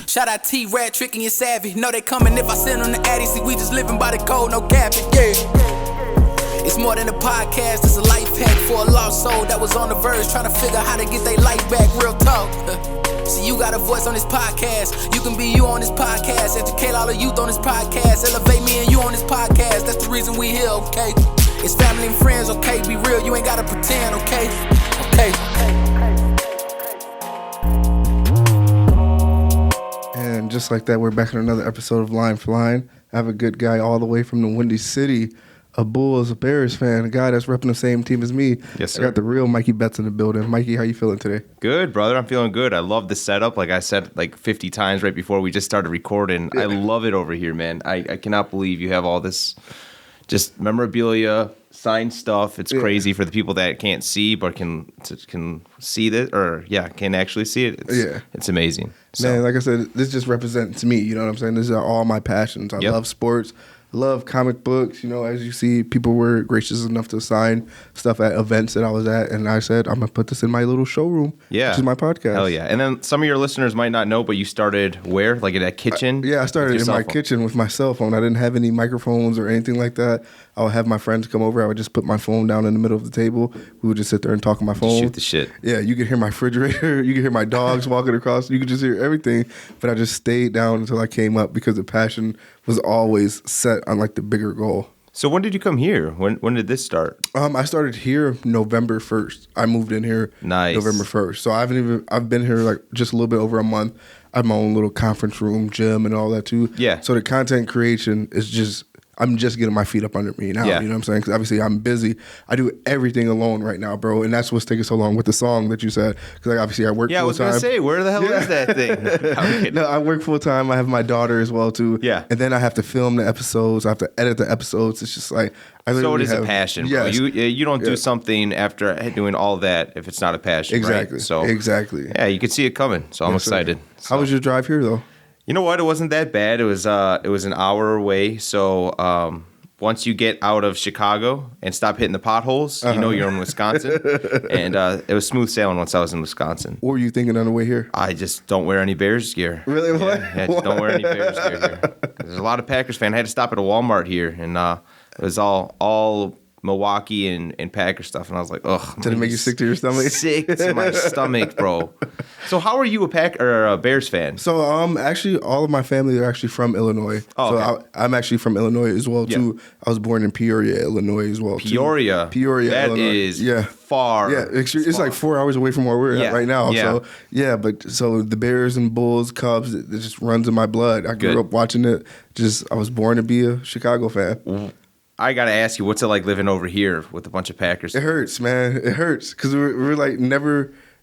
Shout out T-Rat, tricking you savvy. Know they coming if I send on the Addy. See, we just living by the code, no capping, yeah. It's more than a podcast, it's a life hack for a lost soul that was on the verge, trying to figure how to get their life back, real talk. See, you got a voice on this podcast, you can be you on this podcast, educate all the youth on this podcast, elevate me and you on this podcast, that's the reason we here, okay? It's family and friends, okay? Be real, you ain't gotta pretend, okay? Okay. And just like that, we're back in another episode of Line for Line. I have a good guy all the way from the Windy City, a Bulls, a Bears fan, a guy that's repping the same team as me. Yes, sir. I got the real Mikey Betts in the building. Mikey, how you feeling today? Good, brother. I'm feeling good. I love the setup. Like I said like 50 times right before we just started recording. I love it over here, man. I cannot believe you have all this just memorabilia, signed stuff. It's crazy for the people that can't see but can see this, or can actually see it. It's amazing. So. Man, like I said, this just represents me. You know what I'm saying? These are all my passions. I love sports. Love comic books. You know, as you see, people were gracious enough to sign stuff at events that I was at, and I said, I'm going to put this in my little showroom, which is my podcast. Hell yeah. And then some of your listeners might not know, but you started where? Like in a kitchen? I started in my kitchen with my cell phone. I didn't have any microphones or anything like that. I would have my friends come over. I would just put my phone down in the middle of the table. We would just sit there and talk on my phone. Just shoot the shit. Yeah, you could hear my refrigerator. You could hear my dogs walking across. You could just hear everything. But I just stayed down until I came up because the passion was always set on like the bigger goal. So when did you come here? When did this start? I started here November 1st. I moved in here November 1st. So I've been here like just a little bit over a month. I have my own little conference room, gym, and all that too. Yeah. So the content creation is I'm just getting my feet up under me now. You know what I'm saying? Because obviously I'm busy. I do everything alone right now, bro. And that's what's taking so long with the song that you said. Because obviously I work full time. Yeah, I was going to say, where the hell is that thing? No, I work full time. I have my daughter as well, too. Yeah. And then I have to film the episodes. I have to edit the episodes. It's just like, so it is a passion, bro. Yes. You don't do something after doing all that if it's not a passion, exactly. Right? So exactly. Yeah, you could see it coming. So I'm excited. How was your drive here, though? You know what? It wasn't that bad. It was an hour away. So once you get out of Chicago and stop hitting the potholes, you know you're in Wisconsin. And it was smooth sailing once I was in Wisconsin. What were you thinking on the way here? I just don't wear any Bears gear. Really? What? Yeah, just don't wear any Bears gear here. There's a lot of Packers fans. I had to stop at a Walmart here, and it was all Milwaukee and Packer stuff, and I was like, ugh. Did it make you sick to your stomach? Sick to my stomach, bro. So how are you a Bears fan? So actually, all of my family are actually from Illinois. Oh, okay. So I'm actually from Illinois as well too. I was born in Peoria, Illinois as well. Peoria, that Illinois. Is far. Yeah, it's like 4 hours away from where we're at right now. Yeah. So the Bears and Bulls, Cubs, it just runs in my blood. I grew up watching it. I was born to be a Chicago fan. I got to ask you, what's it like living over here with a bunch of Packers? It hurts, man. It hurts because we're like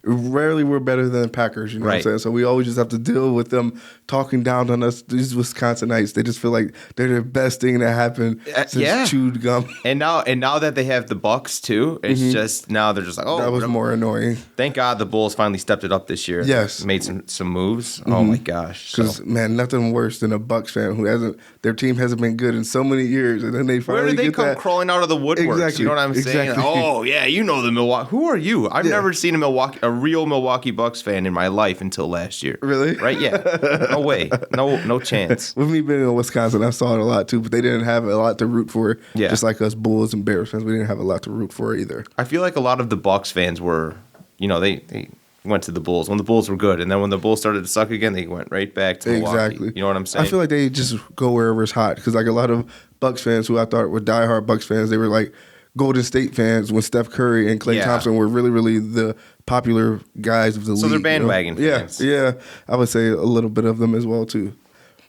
rarely we're better than the Packers, you know what I'm saying? So we always just have to deal with them talking down on us. These Wisconsinites, they just feel like they're the best thing that happened since chewed gum. And now that they have the Bucks too, it's just now they're just like, oh, that was more annoying. Thank God the Bulls finally stepped it up this year. Yes, made some moves. Oh my gosh! Because man, nothing worse than a Bucks fan who their team hasn't been good in so many years, and then they finally where did they come crawling out of the woodworks? Exactly. You know what I'm saying? Oh yeah, you know the Milwaukee. Who are you? I've never seen a real Milwaukee Bucks fan in my life until last year. Really? Right? Yeah. No way. No chance. With me being in Wisconsin, I saw it a lot too, but they didn't have a lot to root for. Yeah. Just like us Bulls and Bears fans, we didn't have a lot to root for either. I feel like a lot of the Bucks fans were, they went to the Bulls when the Bulls were good, and then when the Bulls started to suck again, they went right back to Milwaukee. Exactly. You know what I'm saying? I feel like they just go wherever it's hot because like a lot of Bucks fans who I thought were diehard Bucks fans, they were like Golden State fans when Steph Curry and Klay Thompson were really, really the popular guys of the league. So they're bandwagon fans. Yeah, I would say a little bit of them as well too.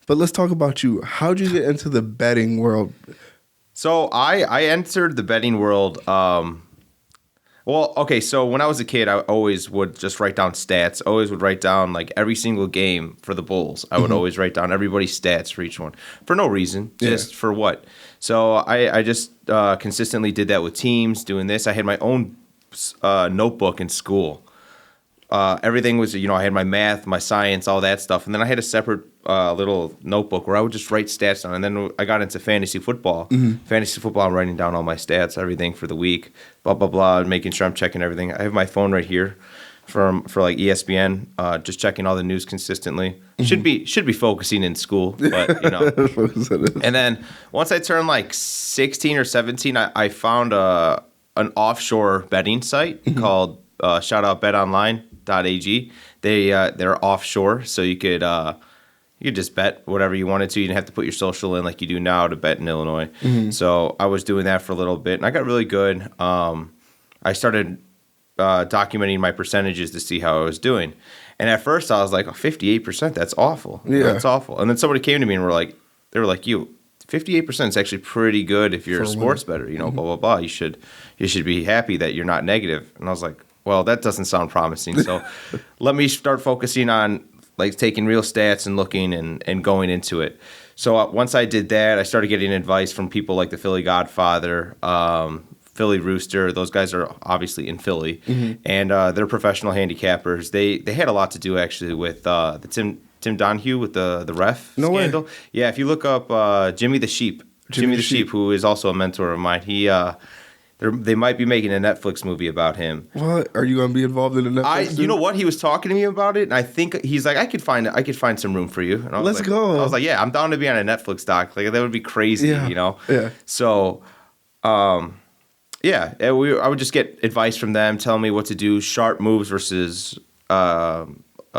But let's talk about you. How'd you get into the betting world? So I entered the betting world. So when I was a kid, I always would just write down stats. Always would write down like every single game for the Bulls. I would always write down everybody's stats for each one for no reason, just for what. So I just consistently did that with teams, doing this. I had my own notebook in school. Everything was, I had my math, my science, all that stuff. And then I had a separate little notebook where I would just write stats down. And then I got into fantasy football. Fantasy football, I'm writing down all my stats, everything for the week, blah, blah, blah, making sure I'm checking everything. I have my phone right here. for like ESPN, just checking all the news consistently. Should be focusing in school, but And then once I turned like 16 or 17, I found an offshore betting site called shout out betonline.ag. They're offshore, so you could just bet whatever you wanted to. You didn't have to put your social in like you do now to bet in Illinois. So I was doing that for a little bit, and I got really good. I started documenting my percentages to see how I was doing. And at first I was like, 58%, that's awful. Yeah. That's awful. And then somebody came to me and they were like, 58% is actually pretty good if you're a sports bettor, blah, blah, blah. You should be happy that you're not negative. And I was like, well, that doesn't sound promising. So let me start focusing on like taking real stats and looking and going into it. So once I did that, I started getting advice from people like the Philly Godfather, Philly Rooster. Those guys are obviously in Philly, and they're professional handicappers. They had a lot to do actually with the Tim Donahue with the ref scandal. Way. Yeah, if you look up Jimmy the Sheep, who is also a mentor of mine, they might be making a Netflix movie about him. What? Are you gonna be involved in the Netflix? You know what? He was talking to me about it, and I think he's like, I could find some room for you. And I was Let's go. I was like, yeah, I'm down to be on a Netflix doc. Like that would be crazy, Yeah. So, yeah, I would just get advice from them, telling me what to do, sharp moves versus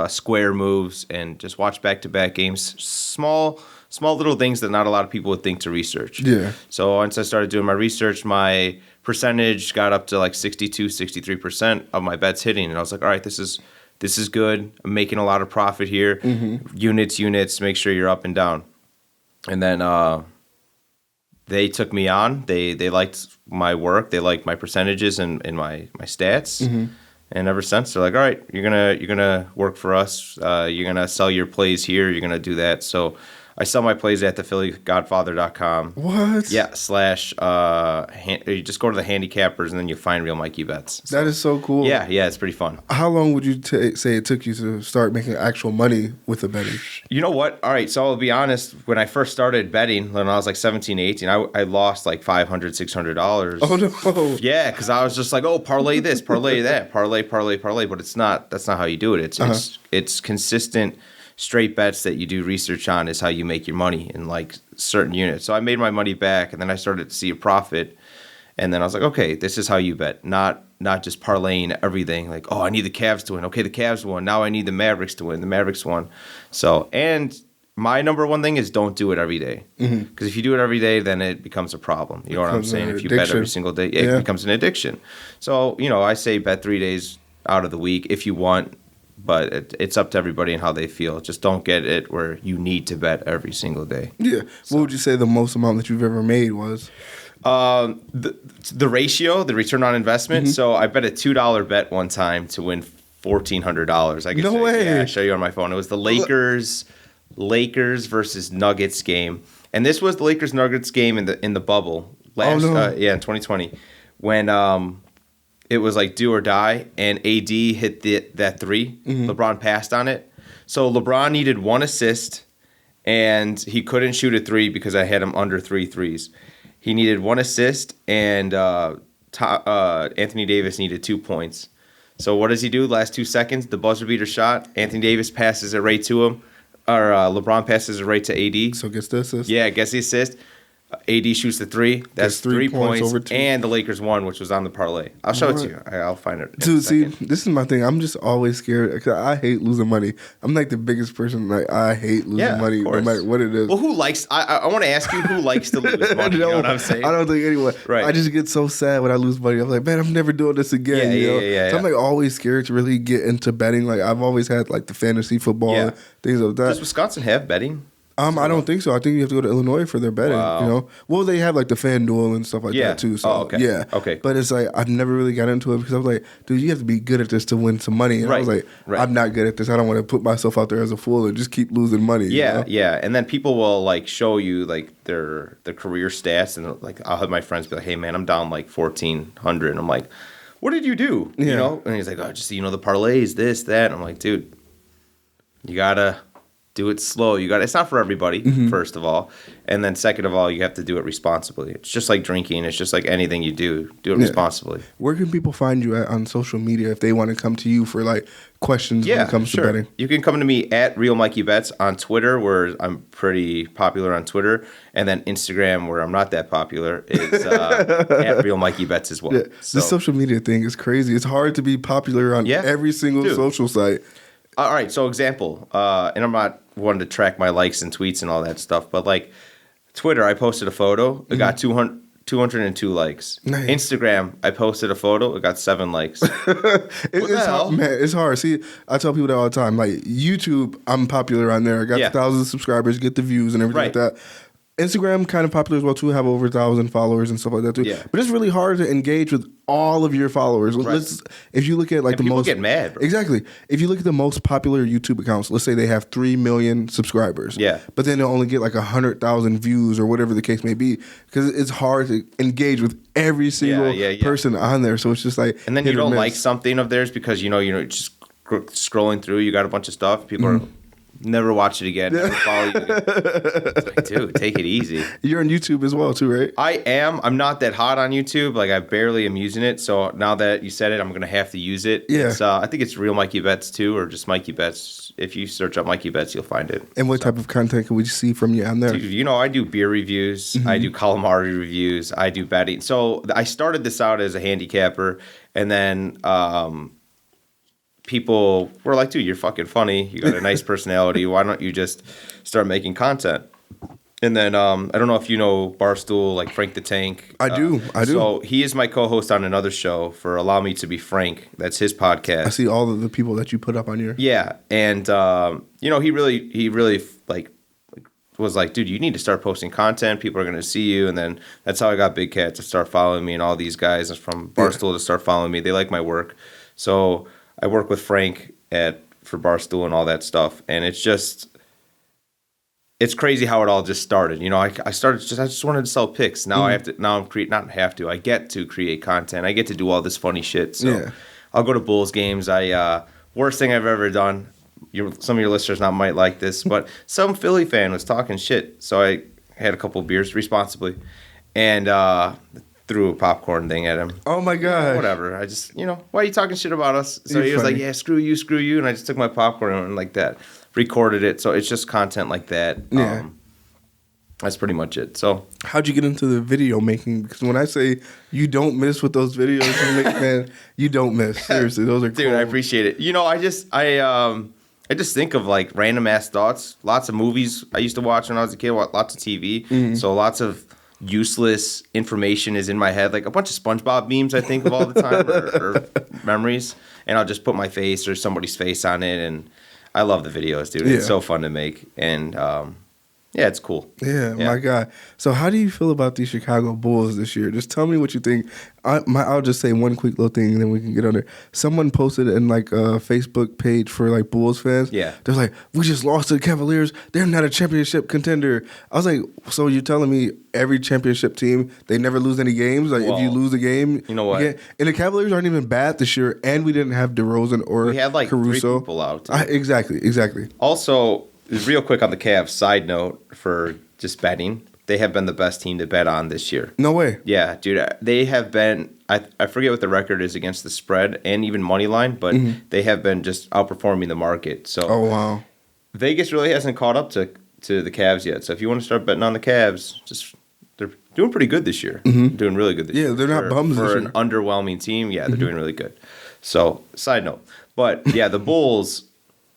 square moves, and just watch back-to-back games. Small little things that not a lot of people would think to research. Yeah. So once I started doing my research, my percentage got up to like 62, 63% of my bets hitting, and I was like, all right, this is good. I'm making a lot of profit here. Units, make sure you're up and down. And then they took me on. They liked my work. They liked my percentages and my stats. And ever since, they're like, all right, you're gonna work for us. You're gonna sell your plays here. You're gonna do that. So I sell my plays at thephillygodfather.com. What? Yeah, / you just go to the handicappers and then you find real Mikey bets. So, that is so cool. Yeah, it's pretty fun. How long would you say it took you to start making actual money with the betting? You know what? All right, so I'll be honest. When I first started betting, when I was like 17, 18, I lost like $500, $600. Oh, no. Yeah, because I was just like, oh, parlay this, parlay that, parlay. But that's not how you do it. It's consistent, straight bets that you do research on is how you make your money in like certain units. So I made my money back, and then I started to see a profit. And then I was like, okay, this is how you bet, not just parlaying everything. Like, oh, I need the Cavs to win. Okay, the Cavs won. Now I need the Mavericks to win. The Mavericks won. So, and my number one thing is don't do it every day. Because if you do it every day, then it becomes a problem. You know what I'm saying? If you bet every single day, it becomes an addiction. So, I say bet 3 days out of the week if you want, but it's up to everybody and how they feel. Just don't get it where you need to bet every single day. Yeah. So, what would you say the most amount that you've ever made was? The ratio, the return on investment. So I bet a $2 bet one time to win $1,400. I guess. No way. Yeah, I show you on my phone. It was the Lakers versus Nuggets game, and this was the Lakers Nuggets game in the bubble in 2020 when it was like do or die, and AD hit that three. LeBron passed on it, so LeBron needed one assist, and he couldn't shoot a three because I had him under 3 threes. He needed one assist, and Anthony Davis needed 2 points. So what does he do? Last 2 seconds, the buzzer beater shot. Anthony Davis passes it right to him, or LeBron passes it right to AD. So gets the assist. Yeah, gets the assist. AD shoots the three. That's 3 points over 2. And the Lakers won, which was on the parlay. I'll show it to you. I'll find it. Dude, see, this is my thing. I'm just always scared. Cause I hate losing money. I'm like the biggest person. Like I hate losing money, no matter what it is. Well, who likes? I want to ask you, who likes to lose money? You know what I'm saying? I don't think anyone. Right. I just get so sad when I lose money. I'm like, man, I'm never doing this again. Yeah. So I'm like always scared to really get into betting. Like I've always had like the fantasy football and things like that. Does Wisconsin have betting? I don't think so. I think you have to go to Illinois for their betting. Wow. Well, they have like the FanDuel and stuff like that too. So okay. But it's like I've never really got into it because I was like, dude, you have to be good at this to win some money. And I was like, I'm not good at this. I don't want to put myself out there as a fool and just keep losing money. Yeah. And then people will like show you like their career stats, and like I'll have my friends be like, hey man, I'm down like 1,400, and I'm like, what did you do? You know? And he's like, oh, just the parlays, this, that. And I'm like, dude, you gotta do it slow. It's not for everybody, first of all. And then second of all, you have to do it responsibly. It's just like drinking. It's just like anything you do it responsibly. Where can people find you at on social media if they want to come to you for like questions when it comes to betting? You can come to me at Real Mikey Bets on Twitter, where I'm pretty popular on Twitter. And then Instagram, where I'm not that popular, is at Real Mikey Bets as well. Yeah. The social media thing is crazy. It's hard to be popular on every single social site. All right, so example, and I'm not one to track my likes and tweets and all that stuff, but like Twitter, I posted a photo, it got 202 likes. Nice. Instagram, I posted a photo, it got 7 likes. It's hard, man. It's hard. See, I tell people that all the time. Like YouTube, I'm popular on there. I got thousands of subscribers, get the views and everything like that. Instagram kind of popular as well too. Have over 1,000 followers and stuff like that too. Yeah. But it's really hard to engage with all of your followers. Right. If you look at like people get mad, bro. Exactly. If you look at the most popular YouTube accounts, let's say they have 3 million subscribers. Yeah. But then they'll only get like 100,000 views or whatever the case may be, because it's hard to engage with every single person on there. So it's just like, and then you don't like something of theirs because you're just scrolling through. You got a bunch of stuff. People are. Never watch it again. Never follow you again. It's like, dude, take it easy. You're on YouTube as well, too, right? I am. I'm not that hot on YouTube. Like, I barely am using it. So now that you said it, I'm going to have to use it. Yeah. I think it's Real Mikey Bets, too, or just Mikey Bets. If you search up Mikey Bets, you'll find it. And what type of content can we see from you on there? Dude, I do beer reviews. I do calamari reviews. I do betting. So I started this out as a handicapper, and then people were like, dude, you're fucking funny. You got a nice personality. Why don't you just start making content? And then I don't know if you know Barstool, like Frank the Tank. I do. So he is my co-host on another show for Allow Me to Be Frank. That's his podcast. I see all of the people that you put up on your. Yeah, and he really like was like, dude, you need to start posting content. People are going to see you. And then that's how I got Big Cat to start following me, and all these guys from Barstool to start following me. They like my work, so I work with Frank for Barstool and all that stuff, and it's crazy how it all just started. I just wanted to sell picks. Now I get to create content. I get to do all this funny shit. So I'll go to Bulls games. Worst thing I've ever done. Some of your listeners might like this, but some Philly fan was talking shit. So I had a couple of beers responsibly, and threw a popcorn thing at him. Oh my god! Whatever. I just, why are you talking shit about us? So he was like, yeah, screw you, and I just took my popcorn and like that, recorded it. So it's just content like that. Yeah. That's pretty much it. So how'd you get into the video making? Because when I say you don't miss with those videos you make, man, you don't miss. Seriously, those are cool. Dude, I appreciate it. I just think of like random ass thoughts. Lots of movies I used to watch when I was a kid. Lots of TV. Mm-hmm. So lots of useless information is in my head, like a bunch of SpongeBob memes I think of all the time, or memories, and I'll just put my face or somebody's face on it, and I love the videos, dude. It's so fun to make, and it's cool. Yeah, my God. So how do you feel about the Chicago Bulls this year? Just tell me what you think. I'll just say one quick little thing, and then we can get on there. Someone posted in like a Facebook page for like Bulls fans. Yeah. They're like, we just lost to the Cavaliers. They're not a championship contender. I was like, so you're telling me every championship team, they never lose any games? Like if you lose a game. You know what? And the Cavaliers aren't even bad this year, and we didn't have DeRozan or we had like Caruso. 3 people out. Exactly. Also, real quick on the Cavs, side note for just betting, they have been the best team to bet on this year. No way. Yeah, dude. They have been, I forget what the record is against the spread and even money line, but they have been just outperforming the market. So, oh, wow. Vegas really hasn't caught up to the Cavs yet. So if you want to start betting on the Cavs, they're doing pretty good this year. Mm-hmm. Doing really good this year. Yeah, they're not bums this year. For an underwhelming team, they're doing really good. So, side note. But, yeah, the Bulls,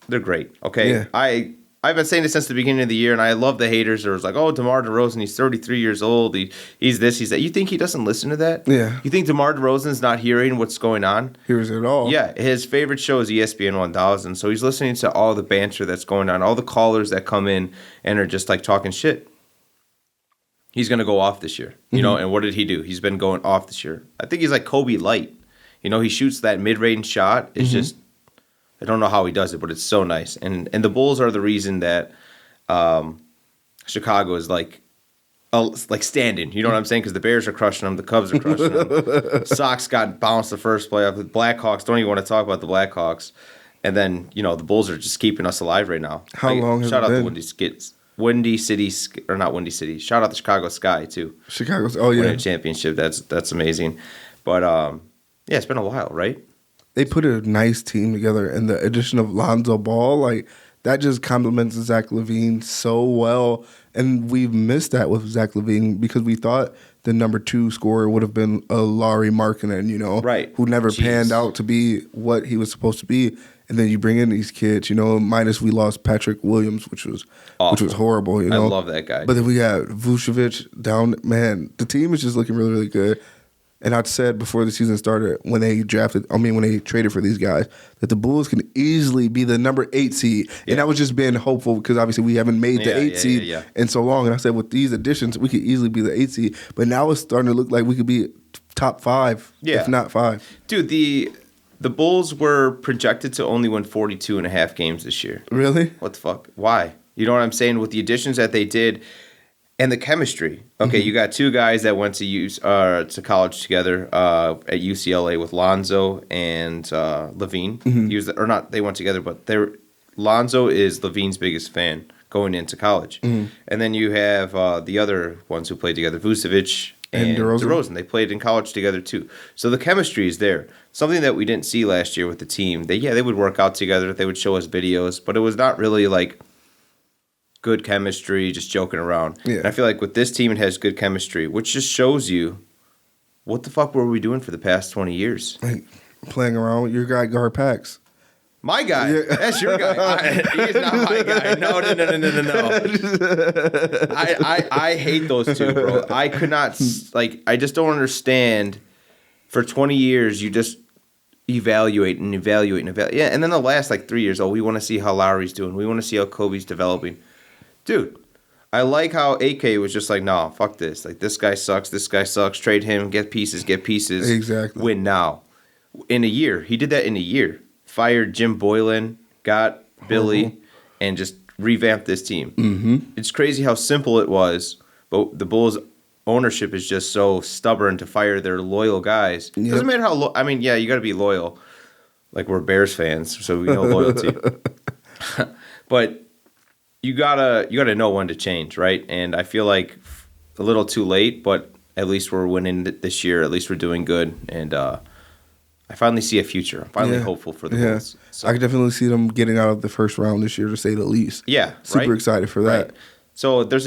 they're great. Okay? Yeah. I've been saying this since the beginning of the year, and I love the haters. There was like, oh, DeMar DeRozan, he's 33 years old. He's this, he's that. You think he doesn't listen to that? Yeah. You think DeMar DeRozan's not hearing what's going on? Hears it all. Yeah. His favorite show is ESPN 1000, so he's listening to all the banter that's going on, all the callers that come in and are just like talking shit. He's going to go off this year, and what did he do? He's been going off this year. I think he's like Kobe light. He shoots that mid-range shot. It's just, I don't know how he does it, but it's so nice. And the Bulls are the reason that Chicago is like standing. You know what I'm saying? Because the Bears are crushing them, the Cubs are crushing them. Sox got bounced the first playoff. The Blackhawks, don't even want to talk about the Blackhawks. And then, the Bulls are just keeping us alive right now. How long has Shout it out been? to Windy City, or not Windy City. Shout out to Chicago Sky, too. Chicago's, oh, yeah. Winning a championship. That's amazing. But, yeah, it's been a while, right? They put a nice team together, and the addition of Lonzo Ball, like, that just complements Zach LaVine so well. And we've missed that with Zach LaVine because we thought the number 2 scorer would have been a Lauri Markkanen, right? Who never panned out to be what he was supposed to be. And then you bring in these kids, minus we lost Patrick Williams, which was horrible. I love that guy. But then we got Vucevic down. Man, the team is just looking really, really good. And I'd said before the season started, when they traded for these guys, that the Bulls can easily be the number 8 seed. Yeah. And I was just being hopeful because obviously we haven't made the 8 seed in so long. And I said, with these additions, we could easily be the 8 seed. But now it's starting to look like we could be top 5, if not 5. Dude, the Bulls were projected to only win 42.5 games this year. Really? What the fuck? Why? You know what I'm saying? With the additions that they did and the chemistry. Okay, you got 2 guys that went to college together at UCLA with Lonzo and Levine. They went together, but Lonzo is Levine's biggest fan going into college. And then you have the other ones who played together, Vucevic and DeRozan. They played in college together too. So the chemistry is there. Something that we didn't see last year with the team. They would work out together. They would show us videos, but it was not really like good chemistry, just joking around. Yeah. And I feel like with this team, it has good chemistry, which just shows you what the fuck were we doing for the past 20 years? Like playing around with your guy, Garpax. My guy? Yeah. That's your guy. He's not my guy. No. I hate those two, bro. I could not, I just don't understand. For 20 years, you just evaluate. Yeah, and then the last, 3 years, we want to see how Lowry's doing. We want to see how Kobe's developing. Dude, I like how AK was just like, nah, fuck this. This guy sucks. Trade him, get pieces. Exactly. Win now. In a year. He did that in a year. Fired Jim Boylan, got Billy, and just revamped this team. Mm-hmm. It's crazy how simple it was, but the Bulls' ownership is just so stubborn to fire their loyal guys. Yep. Doesn't matter how you got to be loyal. We're Bears fans, so we know loyalty. But you gotta know when to change, right? And I feel like a little too late, but at least we're winning this year. At least we're doing good, and I finally see a future. I'm finally hopeful for the Bulls. So. I can definitely see them getting out of the first round this year, to say the least. Yeah, super excited for that. Right. So there's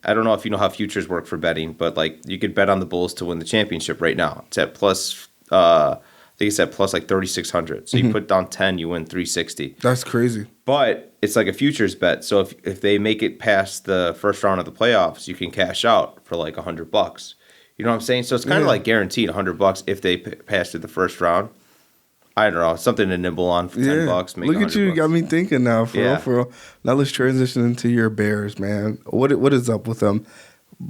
I don't know if you know how futures work for betting, but you could bet on the Bulls to win the championship right now. It's at plus, I think it's at plus 3,600. So you put down 10, you win 360. That's crazy. But it's like a futures bet. So if they make it past the first round of the playoffs, you can cash out for $100. You know what I'm saying? So it's kind of guaranteed $100 if they pass through the first round. I don't know, something to nibble on for $10. Make Look at you, got me thinking now. For real. Now let's transition into your Bears, man. What is up with them?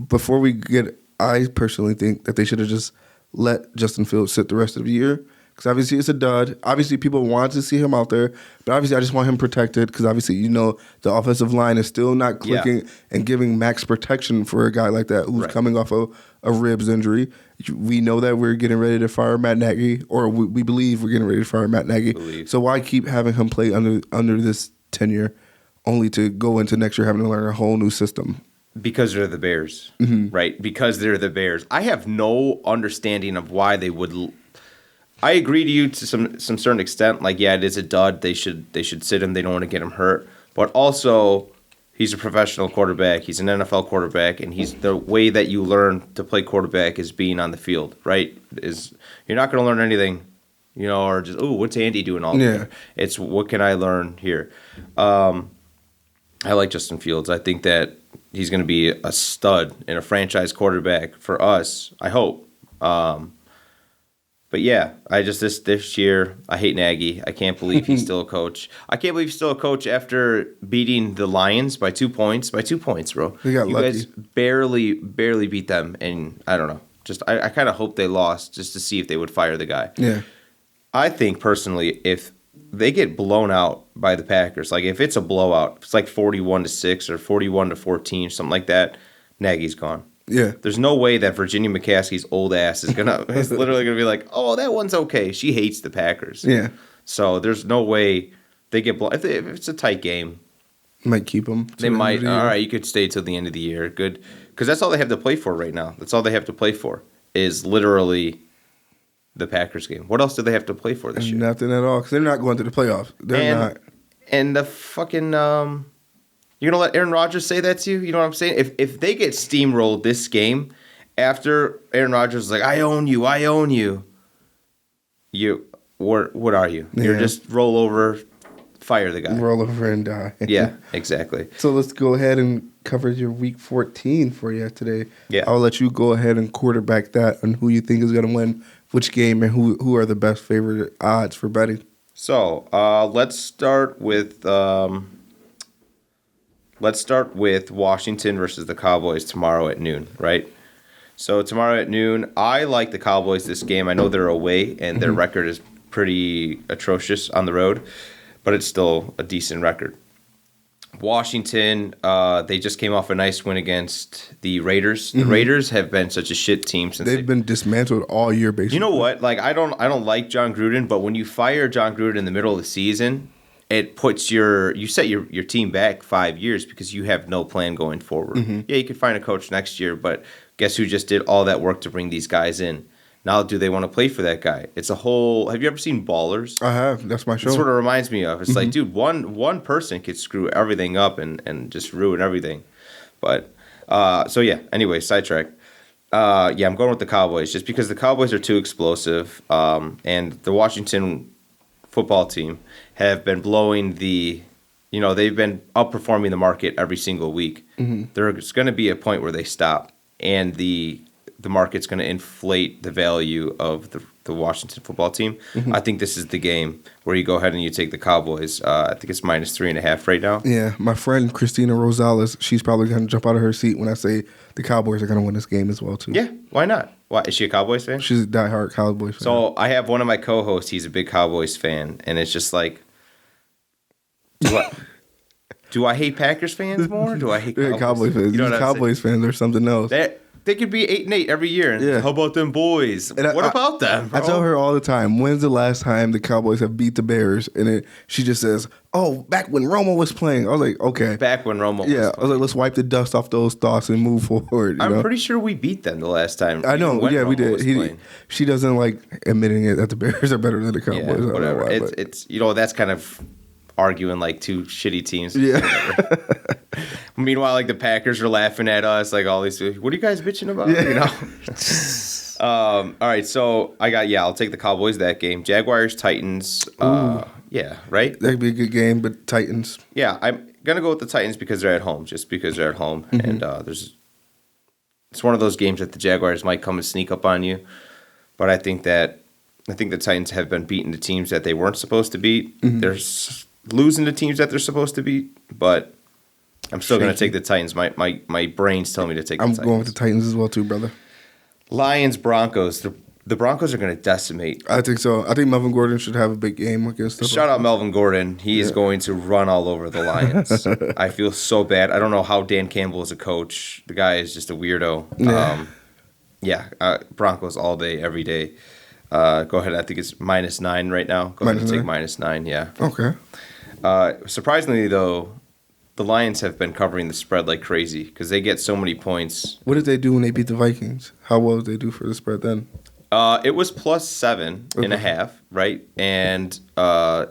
Before we get, I personally think that they should have just let Justin Fields sit the rest of the year. Because obviously it's a dud. Obviously people want to see him out there. But obviously I just want him protected. Because obviously, the offensive line is still not clicking and giving max protection for a guy like that who's coming off a ribs injury. We know that we're getting ready to fire Matt Nagy. Or we believe we're getting ready to fire Matt Nagy. So why keep having him play under this tenure only to go into next year having to learn a whole new system? Because they're the Bears. Right? Because they're the Bears. I have no understanding of why they would... I agree to you to some certain extent. It is a dud. They should sit him. They don't want to get him hurt. But also, he's a professional quarterback. He's an NFL quarterback, and the way that you learn to play quarterback is being on the field. Right? You're not going to learn anything, or just what's Andy doing all day? It's what can I learn here. I like Justin Fields. I think that he's going to be a stud and a franchise quarterback for us. I hope. But yeah, I just this year I hate Nagy. I can't believe he's still a coach. I can't believe he's still a coach after beating the Lions by 2 points. By 2 points, bro. They got lucky. Guys barely beat them, and I don't know. Just I kind of hope they lost just to see if they would fire the guy. Yeah. I think personally, if they get blown out by the Packers, if it's a blowout, if it's 41-6 or 41-14, something like that, Nagy's gone. Yeah. There's no way that Virginia McCaskey's old ass is literally gonna be like, oh, that one's okay. She hates the Packers. Yeah. So there's no way they get blown. If it's a tight game, Might keep them. they might. All right, you could stay till the end of the year. Good, because that's all they have to play for right now. That's all they have to play for is literally the Packers game. What else do they have to play for this year? Nothing at all, because they're not going to the playoffs. They're not. And the fucking you're gonna let Aaron Rodgers say that to you? You know what I'm saying? If they get steamrolled this game after Aaron Rodgers is like, I own you, what are you? Yeah. You're just roll over, fire the guy. Roll over and die. Yeah, exactly. So let's go ahead and cover your week 14 for you today. Yeah. I'll let you go ahead and quarterback that on who you think is going to win which game and who are the best favorite odds for betting. So let's start with Washington versus the Cowboys tomorrow at noon, right? So tomorrow at noon, I like the Cowboys this game. I know they're away and their record is pretty atrocious on the road, but it's still a decent record. Washington, they just came off a nice win against the Raiders. The Raiders have been such a shit team since they've been dismantled all year, basically. You know what? Like I don't like John Gruden, but when you fire John Gruden in the middle of the season, it puts you set your team back 5 years because you have no plan going forward. Yeah, you could find a coach next year, but guess who just did all that work to bring these guys in? Now, do they want to play for that guy? It's a whole. Have you ever seen Ballers? I have. That's my show. It sort of reminds me of. It's like, dude, one person could screw everything up and just ruin everything. But so yeah. Anyway, sidetrack. Yeah, I'm going with the Cowboys just because the Cowboys are too explosive, and the Washington football team have been blowing the. They've been outperforming the market every single week. There's going to be a point where they stop, and the market's going to inflate the value of the Washington football team. I think this is the game where you go ahead and you take the Cowboys. I think it's -3.5 right now. Yeah, my friend Christina Rosales, she's probably going to jump out of her seat when I say the Cowboys are going to win this game as well, too. Yeah, why not? Why is she a Cowboys fan? She's a diehard Cowboys fan. So I have one of my co-hosts. He's a big Cowboys fan, and it's just like, do I hate Packers fans more? Do I hate Cowboys fans? You know what Cowboys fans are something else. They could be 8-8 every year. And Yeah. How about them boys? And what about them, bro? I tell her all the time, when's the last time the Cowboys have beat the Bears? And she just says, oh, back when Romo was playing. I was like, okay. Back when Romo was Yeah, I was like, let's wipe the dust off those thoughts and move forward. I'm pretty sure we beat them the last time. I know. when Yeah, we Romo was did. playing. She doesn't like admitting it that the Bears are better than the Cowboys. Yeah, I don't know whatever. why, but- It's that's kind of arguing like two shitty teams. Yeah. Meanwhile, like the Packers are laughing at us, like all these. What are you guys bitching about? Yeah. All right, so I'll take the Cowboys that game. Jaguars, Titans. Yeah, right. That'd be a good game, but Titans. Yeah, I'm gonna go with the Titans because they're at home. Just because they're at home, and it's one of those games that the Jaguars might come and sneak up on you. But I think the Titans have been beating the teams that they weren't supposed to beat. They're losing to teams that they're supposed to beat, but I'm still going to take the Titans. My brain's telling me to take the Titans. I'm going with the Titans as well, too, brother. Lions, Broncos. The Broncos are going to decimate. I think so. I think Melvin Gordon should have a big game against the Shout out Melvin Gordon. He is going to run all over the Lions. I feel so bad. I don't know how Dan Campbell is a coach. The guy is just a weirdo. Broncos all day, every day. Go ahead. I think it's -9 right now. Go ahead and take -9. Yeah. Okay. Surprisingly, though, the Lions have been covering the spread like crazy because they get so many points. What did they do when they beat the Vikings? How well did they do for the spread then? It was +7.5, right? And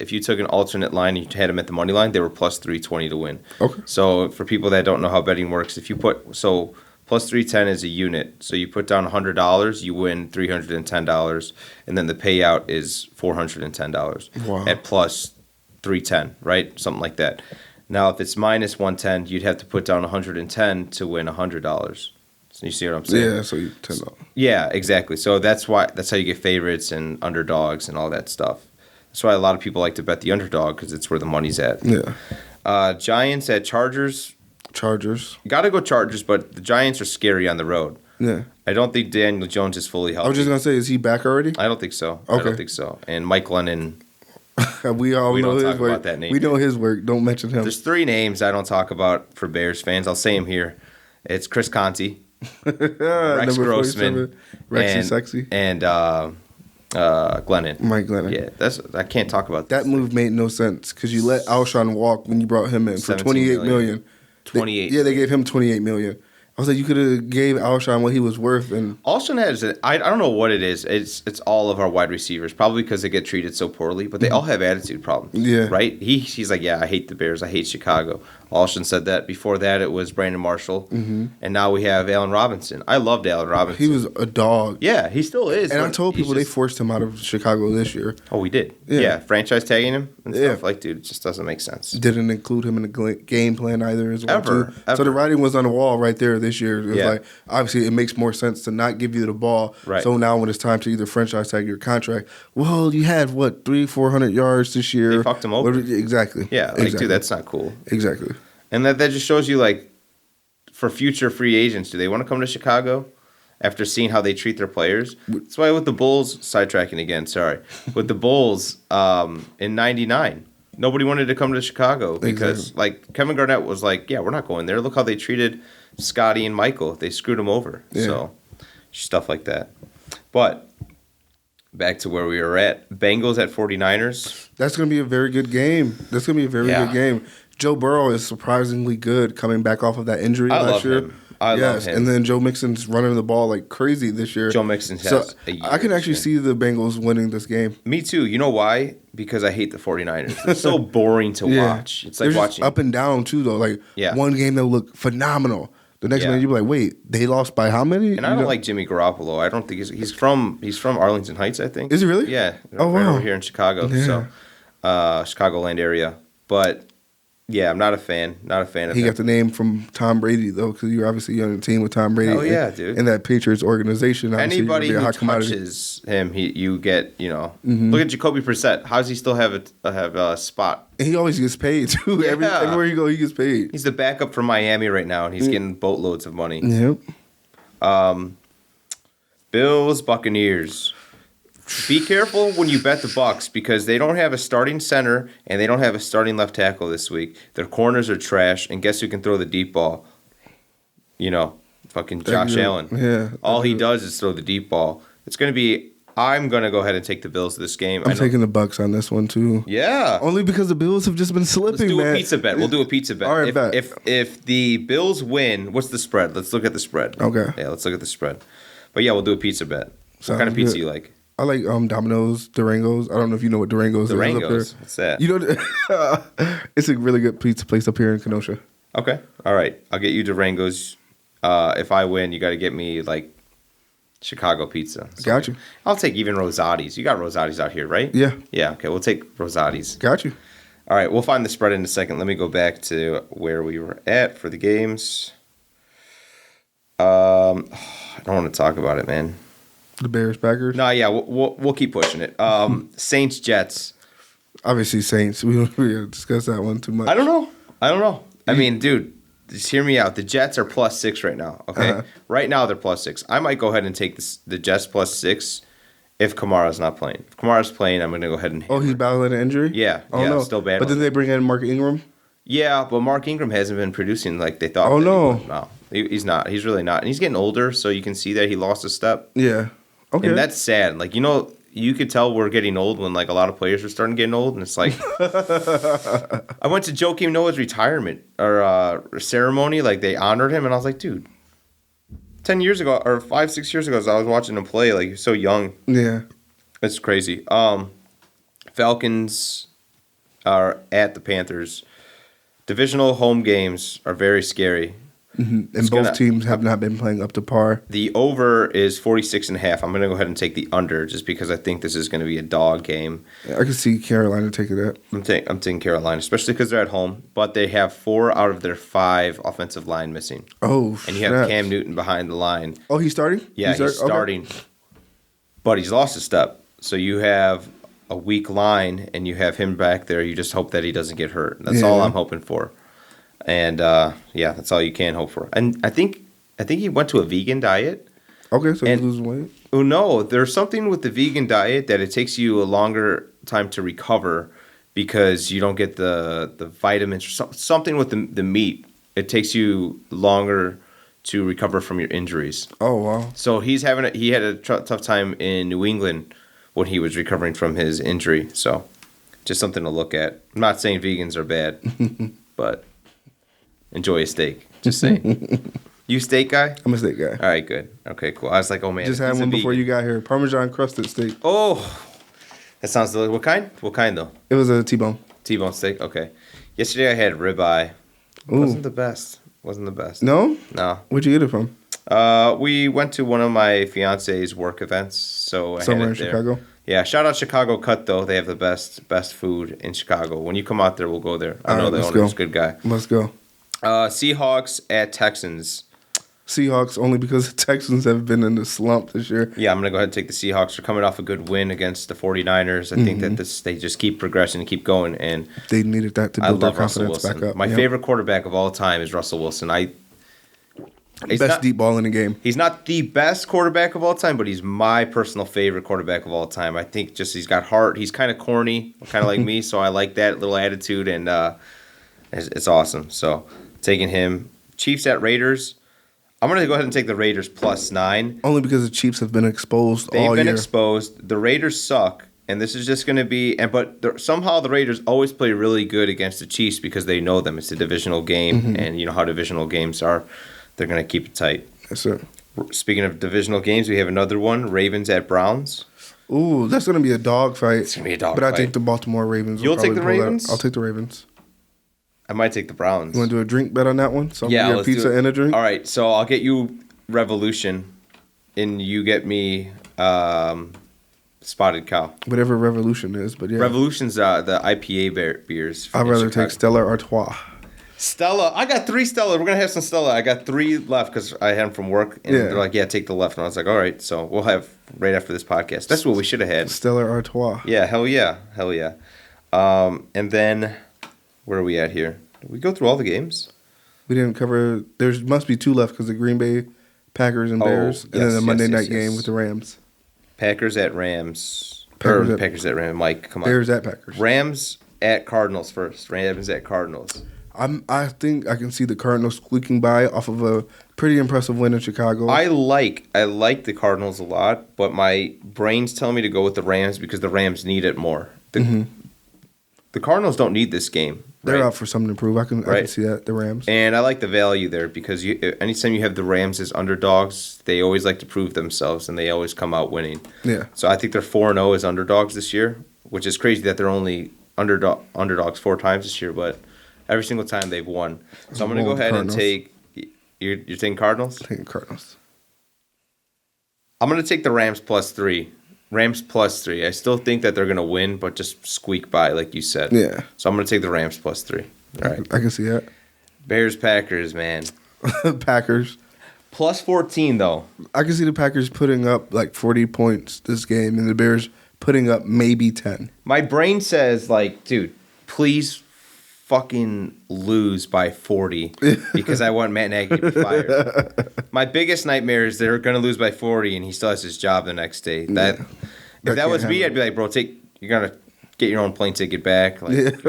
if you took an alternate line and you had them at the money line, they were +320 to win. Okay. So for people that don't know how betting works, if you +310 is a unit. So you put down $100, you win $310, and then the payout is $410 Wow. at +310, right? Something like that. Now, if it's -110, you'd have to put down $110 to win $100. So you see what I'm saying? Yeah, so you $10. Yeah, exactly. So that's how you get favorites and underdogs and all that stuff. That's why a lot of people like to bet the underdog because it's where the money's at. Yeah. Giants at Chargers. Got to go Chargers, but the Giants are scary on the road. Yeah. I don't think Daniel Jones is fully healthy. I was just going to say, is he back already? I don't think so. Okay. I don't think so. And Mike Lennon. We all We know don't his talk work. about that name We know here. his work. Don't mention him. There's 3 names I don't talk about for Bears fans. I'll say them here. It's Chris Conti, Rex Number Grossman, 47, Rexy Sexy. and Glennon. Mike Glennon. Yeah, I can't talk about that move made no sense because you let Alshon walk when you brought him in for $28 million. 28. They gave him $28 million. I was like, you could have gave Alshon what he was worth, and Alshon has I don't know what it is. It's all of our wide receivers, probably because they get treated so poorly, but they all have attitude problems. Yeah. Right? He's like, yeah, I hate the Bears, I hate Chicago. Alshon said that. Before that, it was Brandon Marshall, and now we have Allen Robinson. I loved Allen Robinson. he was a dog. Yeah, he still is. And I told people they forced him out of Chicago this year. Oh, we did. Yeah. Yeah, franchise tagging him and stuff. Like, dude, it just doesn't make sense. Didn't include him in the game plan either as well. Ever. So the writing was on the wall right there this year. It was Yeah. like, obviously, it makes more sense to not give you the ball. Right. So now when it's time to either franchise tag your contract, well, you had, 300-400 yards this year. They fucked him over. Exactly. Yeah, like, exactly. dude, that's not cool. Exactly. And that just shows you, like, for future free agents, do they want to come to Chicago after seeing how they treat their players? That's why with the Bulls, sidetracking again, sorry. With the Bulls in 99, nobody wanted to come to Chicago because, like, Kevin Garnett was like, yeah, we're not going there. Look how they treated Scotty and Michael. They screwed them over. Yeah. So, stuff like that. But back to where we were at. Bengals at 49ers. That's going to be a very good game. That's going to be a very Yeah. good game. Joe Burrow is surprisingly good coming back off of that injury I last love year. him. I love him. And then Joe Mixon's running the ball like crazy this year. Joe Mixon has So a year I can this actually year. see the Bengals winning this game. Me too. You know why? Because I hate the 49ers. It's so boring to watch. It's like They're just watching. up and down too though. Like one game they'll look phenomenal. The next one you'll be like, wait, they lost by how many? And I don't like Jimmy Garoppolo. I don't think he's from Arlington Heights, I think. Is he really? Yeah. Oh, right wow. over here in Chicago. Yeah. So Chicagoland area. But yeah, I'm not a fan. Not a fan of He him. got the name from Tom Brady though, because you're obviously on a team with Tom Brady. Oh, yeah, dude. In that Patriots organization, obviously you're gonna Anybody be a who hot commodity. touches him, you get, look at Jacoby Brissett. How does he still have a spot? And he always gets paid too. Yeah. Everywhere you go, he gets paid. He's the backup for Miami right now, and he's getting boatloads of money. Yep. Bills, Buccaneers. Be careful when you bet the Bucs because they don't have a starting center and they don't have a starting left tackle this week. Their corners are trash, and guess who can throw the deep ball? Fucking Josh Allen. Yeah. All he does is throw the deep ball. It's going to be. I'm going to go ahead and take the Bills this game. I'm taking the Bucks on this one too. Yeah. Only because the Bills have just been slipping, Let's do man. a pizza bet. We'll do a pizza bet. All right, bet. If the Bills win, what's the spread? Let's look at the spread. Okay. Yeah, let's look at the spread. But yeah, we'll do a pizza bet. Sounds What kind of pizza good. you like? I like Domino's, Durangos. I don't know if you know what Durangos is up there. Durangos. What's that? You know, it's a really good pizza place up here in Kenosha. Okay. All right. I'll get you Durangos. If I win, you got to get me like Chicago pizza. So Got you. I'll take even Rosati's. You got Rosati's out here, right? Yeah. Yeah. Okay. We'll take Rosati's. Got you. All right. We'll find the spread in a second. Let me go back to where we were at for the games. I don't want to talk about it, man. The Bears, Packers. No, yeah, we'll keep pushing it. Saints, Jets. Obviously, Saints. We don't discuss that one too much. I don't know. I mean, dude, just hear me out. The Jets are +6 right now. Okay, right now they're +6. I might go ahead and take the Jets +6 if Kamara's not playing. If Kamara's playing, I'm gonna go ahead and. Oh, he's battling an injury. Yeah, Oh yeah, no, still bad. But then they bring in Mark Ingram. Yeah, but Mark Ingram hasn't been producing like they thought. Oh, that no. he would. No, he's not. He's really not, and he's getting older, so you can see that he lost a step. Yeah. Okay. And that's sad. Like, you could tell we're getting old when, like, a lot of players are starting getting old. And it's like, I went to Joakim Noah's retirement or ceremony. Like, they honored him. And I was like, dude, 10 years ago or 5-6 years ago, as I was watching him play, like, he was so young. Yeah. It's crazy. Falcons are at the Panthers. Divisional home games are very scary. Mm-hmm. And both teams have not been playing up to par. The over is 46.5. I'm going to go ahead and take the under just because I think this is going to be a dog game. Yeah, I can see Carolina taking that. I'm taking Carolina, especially because they're at home. But they have 4 out of their 5 offensive line missing. Oh, and you have Cam Newton behind the line. Oh, he's starting? Yeah, he's starting. Okay. But he's lost a step. So you have a weak line, and you have him back there. You just hope that he doesn't get hurt. That's all I'm hoping for. And that's all you can hope for. And I think he went to a vegan diet. Okay, so he's losing weight. Oh no, there's something with the vegan diet that it takes you a longer time to recover because you don't get the vitamins or something with the meat. It takes you longer to recover from your injuries. Oh wow. So he had a tough time in New England when he was recovering from his injury. So just something to look at. I'm not saying vegans are bad, but enjoy a steak. Just saying. You steak guy? I'm a steak guy. All right, good. Okay, cool. I was like, oh man. Just had one before you got here. Parmesan crusted steak. Oh, that sounds delicious. What kind? What kind though? It was a T-bone. T-bone steak. Okay. Yesterday I had ribeye. Ooh. Wasn't the best. No? No. Where'd you get it from? We went to one of my fiance's work events, so I Somewhere had it in there. Chicago? Yeah, shout out Chicago Cut though. They have the best food in Chicago. When you come out there, we'll go there. I know the owner's a good guy. Let's go. Seahawks at Texans. Seahawks only because the Texans have been in the slump this year. Yeah, I'm going to go ahead and take the Seahawks. They're coming off a good win against the 49ers. I think that they just keep progressing and keep going. And they needed that to build their confidence back up. My favorite quarterback of all time is Russell Wilson. Best deep ball in the game. He's not the best quarterback of all time, but he's my personal favorite quarterback of all time. I think just he's got heart. He's kind of corny, kind of like me, so I like that little attitude, and it's awesome. So taking him. Chiefs at Raiders. I'm going to go ahead and take the Raiders +9. Only because the Chiefs have been exposed all year. They've been exposed. The Raiders suck, and this is just going to be. Somehow the Raiders always play really good against the Chiefs because they know them. It's a divisional game, and you know how divisional games are. They're going to keep it tight. Yes, sir. Speaking of divisional games, we have another one: Ravens at Browns. Ooh, that's going to be a dog fight. It's going to be a dog fight. fight. But I think the Baltimore Ravens will You'll take the Ravens? I'll take the Ravens. I might take the Browns. You want to do a drink bet on that one? So I'm going to get a pizza and a drink? All right, so I'll get you Revolution, and you get me Spotted Cow. Whatever Revolution is, but yeah. Revolution's the IPA beers. I'd rather take Stella Artois. Stella. I got 3 Stella. We're going to have some Stella. I got 3 left because I had them from work. And they're like, yeah, take the left. And I was like, all right. So we'll have right after this podcast. That's what we should have had. Stella Artois. Yeah, hell yeah. Hell yeah. And then, where are we at here? Did we go through all the games? We didn't cover. There must be 2 left because the Green Bay Packers and Bears. And then the Monday night game with the Rams. Packers at Rams. Packers at Rams. Mike, come on. Bears at Packers. Rams at Cardinals first. Rams at Cardinals. I think I can see the Cardinals squeaking by off of a pretty impressive win in Chicago. I like the Cardinals a lot, but my brain's telling me to go with the Rams because the Rams need it more. The Cardinals don't need this game. They're out for something to prove. I can see that, the Rams. And I like the value there because anytime you have the Rams as underdogs, they always like to prove themselves, and they always come out winning. Yeah. So I think they're 4-0 as underdogs this year, which is crazy that they're only underdogs 4 times this year, but every single time they've won. So I'm going to go ahead and take – you're taking Cardinals? I'm taking Cardinals. I'm going to take the Rams +3. Rams +3. I still think that they're going to win, but just squeak by, like you said. Yeah. So I'm going to take the Rams +3. All right. I can see that. Bears, Packers, man. Packers. +14, though. I can see the Packers putting up like 40 points this game and the Bears putting up maybe 10. My brain says, like, dude, please fucking lose by 40 because I want Matt Nagy to be fired. My biggest nightmare is they're going to lose by 40 and he still has his job the next day. If that was me, I'd be like, bro, you're going to get your own plane ticket back. Like,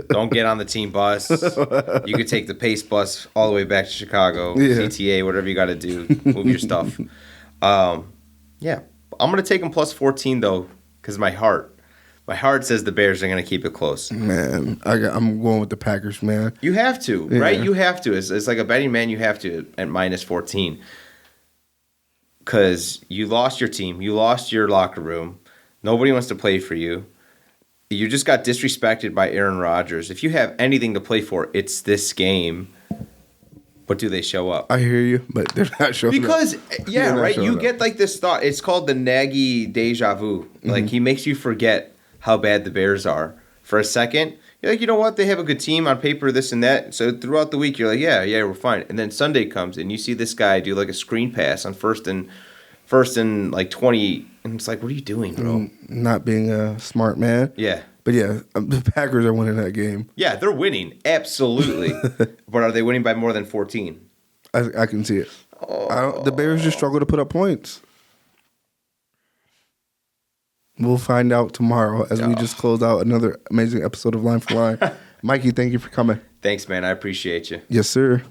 don't get on the team bus. You could take the Pace bus all the way back to Chicago, CTA, whatever you got to do. Move your stuff. Yeah. I'm going to take them +14, though, because my heart says the Bears are going to keep it close. Man, I'm going with the Packers, man. You have to, right? You have to. It's like a betting man. You have to at -14 because you lost your team. You lost your locker room. Nobody wants to play for you. You just got disrespected by Aaron Rodgers. If you have anything to play for, it's this game. But do they show up? I hear you, but they're not showing up. Because, right? You get like this thought. It's called the Nagy deja vu. Like, he makes you forget how bad the Bears are. For a second, you're like, you know what? They have a good team on paper, this and that. So throughout the week, you're like, yeah, we're fine. And then Sunday comes, and you see this guy do like a screen pass on first and like 20. And it's like, what are you doing, bro? Not being a smart man. Yeah. But yeah, the Packers are winning that game. Yeah, they're winning. Absolutely. But are they winning by more than 14? I can see it. The Bears just struggle to put up points. We'll find out tomorrow as we just close out another amazing episode of Line for Line. Mikey, thank you for coming. Thanks, man. I appreciate you. Yes, sir.